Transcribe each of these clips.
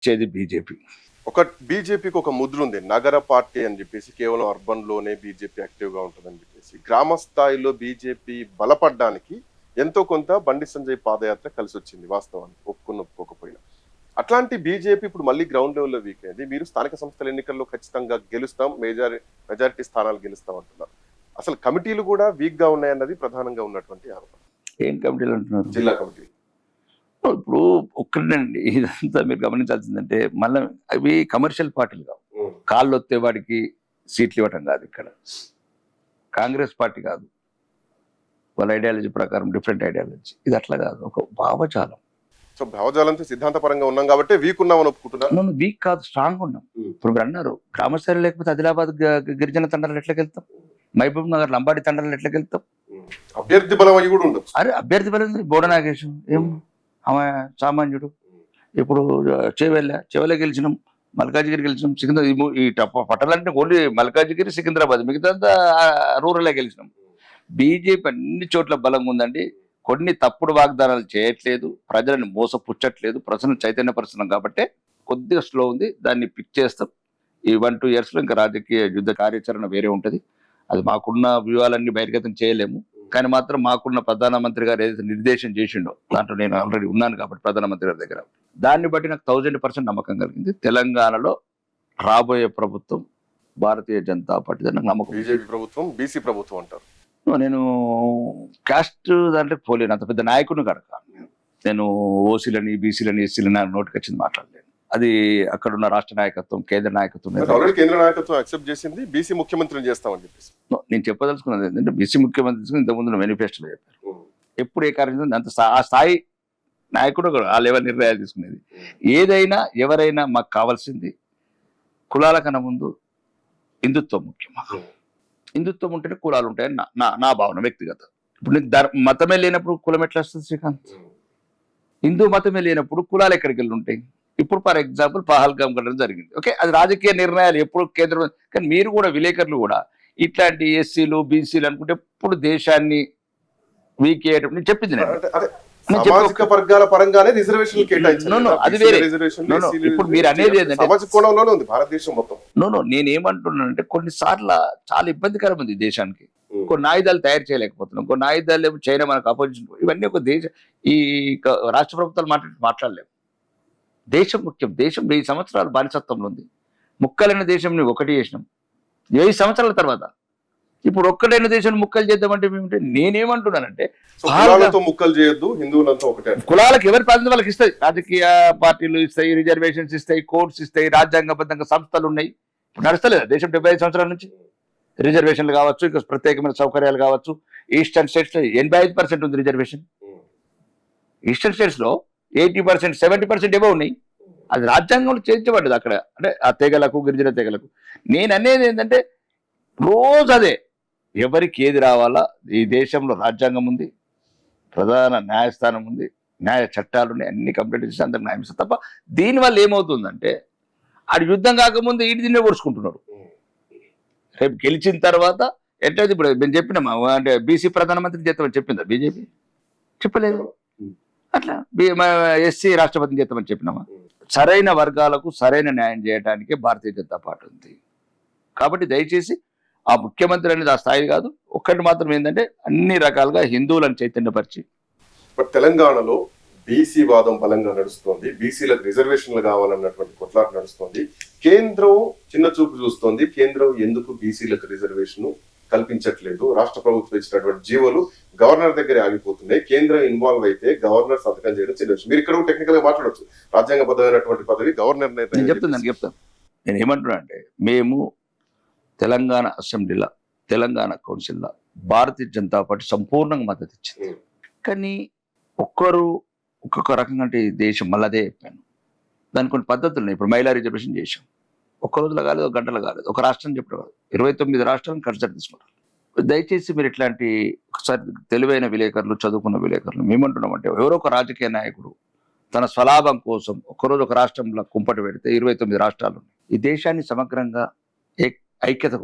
ఇచ్చేది బీజేపీ. బీజేపీకి ఒక ముద్ర ఉంది, నగర పార్టీ అని చెప్పేసి, కేవలం అర్బన్ లోనే బీజేపీ యాక్టివ్ గా ఉంటుందని చెప్పేసి. గ్రామ స్థాయిలో బీజేపీ బలపడడానికి ఎంతో కొంత బండి సంజయ్ పాదయాత్ర కలిసి వచ్చింది వాస్తవానికి, ఒప్పుకోకపోయినా. అట్లాంటి బీజేపీ ఇప్పుడు మళ్ళీ గ్రౌండ్ లెవెల్లో వీక్ అయింది. మీరు స్థానిక సంస్థల ఎన్నికల్లో ఖచ్చితంగా గెలుస్తాం, మెజారిటీ స్థానాలు గెలుస్తాం అంటున్నారు. అసలు కమిటీలు కూడా వీక్ గా ఉన్నాయన్నది ప్రధానంగా ఉన్నటువంటి ఆరోపణ. ఏం కమిటీలు అంటున్నారు? జిల్లా కమిటీలు. ఇప్పుడు ఒక్కటండి, ఇదంతా మీరు గమనించాల్సిందంటే, మళ్ళీ అవి కమర్షియల్ పార్టీలు కావు. కాళ్ళు వస్తే వాడికి సీట్లు ఇవ్వటం కాదు. ఇక్కడ కాంగ్రెస్ పార్టీ కాదు, వాళ్ళ ఐడియాలజీ ప్రకారం డిఫరెంట్ ఐడియాలజీ. ఇది అట్లా కాదు, ఒక భావజాలం. సో భావజాలంతో సిద్ధాంతపరంగా ఉన్నాం కాబట్టి వీక్ ఉన్నామని ఒప్పుకుంటున్నాను. వీక్ కాదు, స్ట్రాంగ్ ఉన్నాం. ఇప్పుడు మీరు అన్నారు గ్రామస్థాయి లేకపోతే ఆదిలాబాద్ గిరిజన తండాలు ఎట్లకి వెళ్తాం, మహబూబ్ నగర్ లంబాడి తండాలు ఎట్లకి వెళ్తాం? అభ్యర్థి బలం అవి కూడా ఉండదు. అరే అభ్యర్థి బలం బోడ నాగేశం ఏం ఆమె సామాన్యుడు. ఇప్పుడు చెవెల గెలిచినాం, మల్కాజ్గిరి గెలిచినాం, సికింద్రాబాద్. ఈ పట్టాలంటే ఓన్లీ మల్కాజ్గిరి సికింద్రాబాద్, మిగతా రూరలే గెలిచినాం. బీజేపీ అన్ని చోట్ల బలంగా ఉందండి. కొన్ని తప్పుడు వాగ్దానాలు చేయట్లేదు, ప్రజలను మోసపుచ్చట్లేదు, ప్రజలను చైతన్యపరుస్తున్నాం కాబట్టి కొద్దిగా స్లో ఉంది. దాన్ని పిక్ చేస్తాం. ఈ 1-2 years లో ఇంకా రాజకీయ యుద్ధ కార్యాచరణ వేరే ఉంటుంది. అది మాకున్న వ్యూహాలన్నీ బహిర్గతం చేయలేము. కానీ మాత్రం మాకున్న ప్రధానమంత్రి గారు ఏదైతే నిర్దేశం చేసిండో దాంట్లో నేను ఆల్రెడీ ఉన్నాను కాబట్టి ప్రధానమంత్రి గారి దగ్గర, దాన్ని బట్టి నాకు 1000% నమ్మకం కలిగింది. తెలంగాణలో రాబోయే ప్రభుత్వం భారతీయ జనతా పార్టీ నాకు నమ్మకం. బీజేపీ ప్రభుత్వం బీసీ ప్రభుత్వం అంటారు. నేను క్యాస్ట్ దాంట్లో పోలేను, అంత పెద్ద నాయకుడిని కనుక. నేను ఓసీలని బీసీలని ఎస్సీలని నాకు నోటికి వచ్చింది మాట్లాడలేను. అది అక్కడున్న రాష్ట్ర నాయకత్వం, కేంద్ర నాయకత్వం. కేంద్ర నాయకత్వం యాక్సెప్ట్ చేసింది, బీసీ ముఖ్యమంత్రిని చేస్తామని చెప్పేసి. నేను చెప్పదలుచుకున్నది ఏంటంటే, బీసీ ముఖ్యమంత్రి ఇంతకుముందు మేనిఫెస్టోలో చెప్పారు. ఎప్పుడు ఏ కార్యం అంత ఆ స్థాయి నాయకుడు ఆ లెవెల్ నిర్ణయాలు తీసుకునేది. ఏదైనా ఎవరైనా మాకు కావాల్సింది కులాల కన్నా ముందు హిందుత్వం ముఖ్యం. హిందుత్వం ఉంటేనే కులాలు ఉంటాయని నా భావన వ్యక్తిగత. ఇప్పుడు నీకు మతమే లేనప్పుడు కులం ఎట్లా వస్తుంది శ్రీకాంత్? హిందూ మతమే లేనప్పుడు కులాలు ఎక్కడికి వెళ్ళి ఉంటాయి? ఇప్పుడు ఫర్ ఎగ్జాంపుల్ పహల్గామ్ కట్టడం జరిగింది. ఓకే, అది రాజకీయ నిర్ణయాలు ఎప్పుడు కేంద్రం. కానీ మీరు కూడా విలేకరులు కూడా ఇట్లాంటి ఎస్సీలు బీసీలు అనుకుంటే ఎప్పుడు దేశాన్ని వీక్ చేయడం నేను చెప్పింది. సామాజిక వర్గాల పరంగానే రిజర్వేషన్లు కేటాయించారు. అది వేరే. ఇప్పుడు మీరు అనేది ఏంటంటే కోణంలోనే ఉంది భారతదేశం మొత్తం. నేనేమంటున్నానంటే కొన్నిసార్లు చాలా ఇబ్బందికరం ఉంది దేశానికి. కొన్ని ఆయుధాలు తయారు చేయలేకపోతున్నాం, కొన్ని ఆయుధాలు చైనా మనకు అపోజిషన్. ఇవన్నీ ఒక ఈ రాష్ట్ర ప్రభుత్వాలు మాట్లాడలేము. దేశం ముఖ్యం. దేశం 1000 సంవత్సరాలు బానిసత్వంలో ఉంది. ముక్కలైన దేశం నువ్వు ఒకటి చేసినాం 1000 సంవత్సరాల తర్వాత. ఇప్పుడు ఒక్కటైన దేశం ముక్కలు చేద్దామంటే మేమంటే నేనేమంటున్నానంటే ముక్కలు చేయొద్దు, హిందువులంతా ఒకటే. కులాలకు ఎవరి ప్రాంతం వాళ్ళకి ఇస్తాయి, రాజకీయ పార్టీలు ఇస్తాయి, రిజర్వేషన్స్ ఇస్తాయి, కోర్ట్స్ ఇస్తాయి, రాజ్యాంగబద్ధంగా సంస్థలు ఉన్నాయి. ఇప్పుడు నడుస్తలేదా దేశం 75 సంవత్సరాల నుంచి? రిజర్వేషన్లు కావచ్చు, ఇంకా ప్రత్యేకమైన సౌకర్యాలు కావచ్చు. ఈస్టర్న్ స్టేట్స్ లో 85% ఉంది రిజర్వేషన్. ఈస్టర్న్ స్టేట్స్ లో 80%, 70% ఏవో ఉన్నాయి. అది రాజ్యాంగంలో చేర్చబడ్డది అక్కడ, అంటే ఆ తెగలకు, గిరిజన తెగలకు. నేను అనేది ఏంటంటే రోజు అదే, ఎవరికి ఏది రావాలా. ఈ దేశంలో రాజ్యాంగం ఉంది, ప్రధాన న్యాయస్థానం ఉంది, న్యాయ చట్టాలు ఉన్నాయి, అన్ని కంప్లీట్ చేసి అందరికి న్యాయం ఇస్తారు తప్ప. దీనివల్ల ఏమవుతుందంటే ఆడు యుద్ధం కాకముందు ఈటి దీన్నే పొడుచుకుంటున్నారు. రేపు గెలిచిన తర్వాత ఎట్లయితే ఇప్పుడు మేము చెప్పినామా, అంటే బీసీ ప్రధానమంత్రి చేస్తామని చెప్పిందా బీజేపీ? చెప్పలేదు. అట్లా ఎస్సీ రాష్ట్రపతిని చేస్తామని చెప్పినామా? సరైన వర్గాలకు సరైన న్యాయం చేయడానికే భారతీయ జనతా పార్టీ ఉంది. కాబట్టి దయచేసి ఆ ముఖ్యమంత్రి అనేది ఆ స్థాయి కాదు. ఒక్కటి మాత్రం ఏంటంటే అన్ని రకాలుగా హిందువులను చైతన్యపరిచి. తెలంగాణలో బీసీ వాదం బలంగా నడుస్తోంది, బీసీలకు రిజర్వేషన్లు కావాలన్నటువంటి కొట్లాట నడుస్తోంది. కేంద్రం చిన్న చూపు చూస్తోంది. కేంద్రం ఎందుకు బీసీలకు రిజర్వేషన్ కల్పించట్లేదు? రాష్ట్ర ప్రభుత్వం ఇచ్చినటువంటి జీవోలు గవర్నర్ దగ్గర ఆగిపోతున్నాయి. కేంద్రం ఇన్వాల్వ్ అయితే గవర్నర్ సంతకం చేయడం చిన్న విషయం. మీరు ఇక్కడ టెక్నికల్ గా మాట్లాడచ్చు. రాజ్యాంగబద్ధమైనటువంటి పదవి గవర్నర్. నేను చెప్తాను. నేను ఏమంటున్నా అంటే, మేము తెలంగాణ అసెంబ్లీలో, తెలంగాణ కౌన్సిల్లో భారతీయ జనతా పార్టీ సంపూర్ణంగా మద్దతు ఇచ్చింది. కానీ ఒక్కొక్క రకంగా అంటే దేశం మళ్ళీ అదే చెప్పాను. దానికి కొన్ని పద్ధతులు ఉన్నాయి. ఇప్పుడు మహిళా రిజర్వేషన్ చేసాం, ఒక్క రోజులో కాలేదు, ఒక గంటలో కాలేదు, ఒక రాష్ట్రం చెప్పడం కాదు, 29 రాష్ట్రాలను కన్సిడర్ తీసుకుంటారు. దయచేసి మీరు ఇట్లాంటి ఒకసారి తెలివైన విలేకరులు, చదువుకున్న విలేకరులు మేమంటున్నామంటే, ఎవరో ఒక రాజకీయ నాయకుడు తన స్వలాభం కోసం ఒక్కరోజు ఒక రాష్ట్రంలో కుంపటి పెడితే 29 రాష్ట్రాలు ఉన్నాయి. ఈ దేశాన్ని సమగ్రంగా ఐక్యత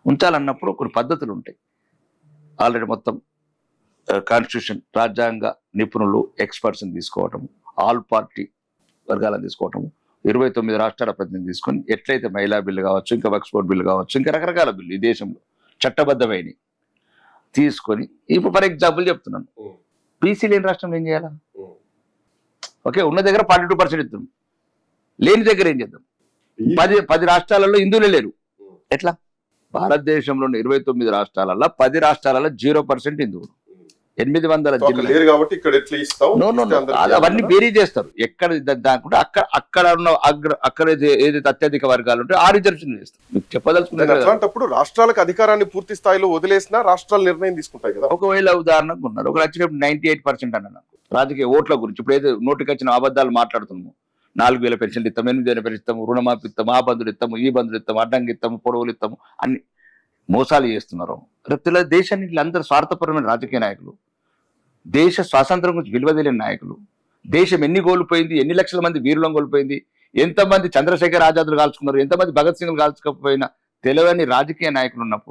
ఉంచాలన్నప్పుడు కొన్ని పద్ధతులు ఉంటాయి. ఆల్రెడీ మొత్తం కాన్స్టిట్యూషన్, రాజ్యాంగ నిపుణులు, ఎక్స్పర్ట్స్ని తీసుకోవటము, ఆల్ పార్టీ వర్గాలను తీసుకోవటము, 29 రాష్ట్రాల ప్రతినిధి తీసుకొని ఎట్లయితే మహిళా బిల్లు కావచ్చు, ఇంకా ఎక్స్పోర్ట్ బిల్లు కావచ్చు, ఇంకా రకరకాల బిల్లు ఈ దేశంలో చట్టబద్ధమైన తీసుకొని, ఇప్పుడు ఫర్ ఎగ్జాంపుల్ చెప్తున్నాను, పీసీ లేని రాష్ట్రంలో ఏం చేయాలా? ఓకే, ఉన్న దగ్గర 42% ఇస్తాం, లేని దగ్గర ఏం చేద్దాం? 10 రాష్ట్రాలలో హిందువులే లేరు. ఎట్లా? భారతదేశంలోని 29 రాష్ట్రాలలో 10 రాష్ట్రాలలో 0% హిందువులు, 800 జిల్లాలు లేరు కాబట్టి ఇక్కడ ఎట్లా ఇస్తాం? అవన్నీ బేరీ చేస్తారు. ఎక్కడ దాకుంటే అక్కడ ఉన్న అక్కడ ఏదైతే అత్యధిక వర్గాలు ఉంటే ఆ రిజర్వేషన్ చేస్తారు. మీకు చెప్పదలుచుకున్నారు. అట్లాంటప్పుడు రాష్ట్రాలకు అధికారాన్ని పూర్తి స్థాయిలో వదిలేసినా రాష్ట్రాలు నిర్ణయం తీసుకుంటాయి కదా. ఒకవేళ ఉదాహరణకు ఉన్నారు, ఒక వచ్చినప్పుడు 98% అన్నాను రాజకీయ ఓట్ల గురించి. ఇప్పుడు ఏదో నోటికి వచ్చిన అబద్ధాలు మాట్లాడుతున్నాము, 4,000 పెన్షన్లు ఇస్తాము, 8,000 పెన్షన్ ఇస్తాము, రుణమాఫీ ఇస్తాము, ఆ బంధువులు ఇస్తాము, ఈ బంధువులు ఇస్తాము, అడ్డంకి ఇస్తాము, పొడవులు ఇస్తాము, అన్ని మోసాలు చేస్తున్నారు. రేపు దేశాన్ని వీళ్ళందరూ స్వార్థపరమైన రాజకీయ నాయకులు, దేశ స్వాతంత్రం గురించి విలువ తెలియని నాయకులు, దేశం ఎన్ని కోల్పోయింది, ఎన్ని లక్షల మంది వీరులను కోల్పోయింది, ఎంతమంది చంద్రశేఖర్ ఆజాదులు కాల్చుకున్నారు, ఎంతమంది భగత్ సింగ్లు కాల్చుకోకపోయినా తెలియని రాజకీయ నాయకులు ఉన్నప్పుడు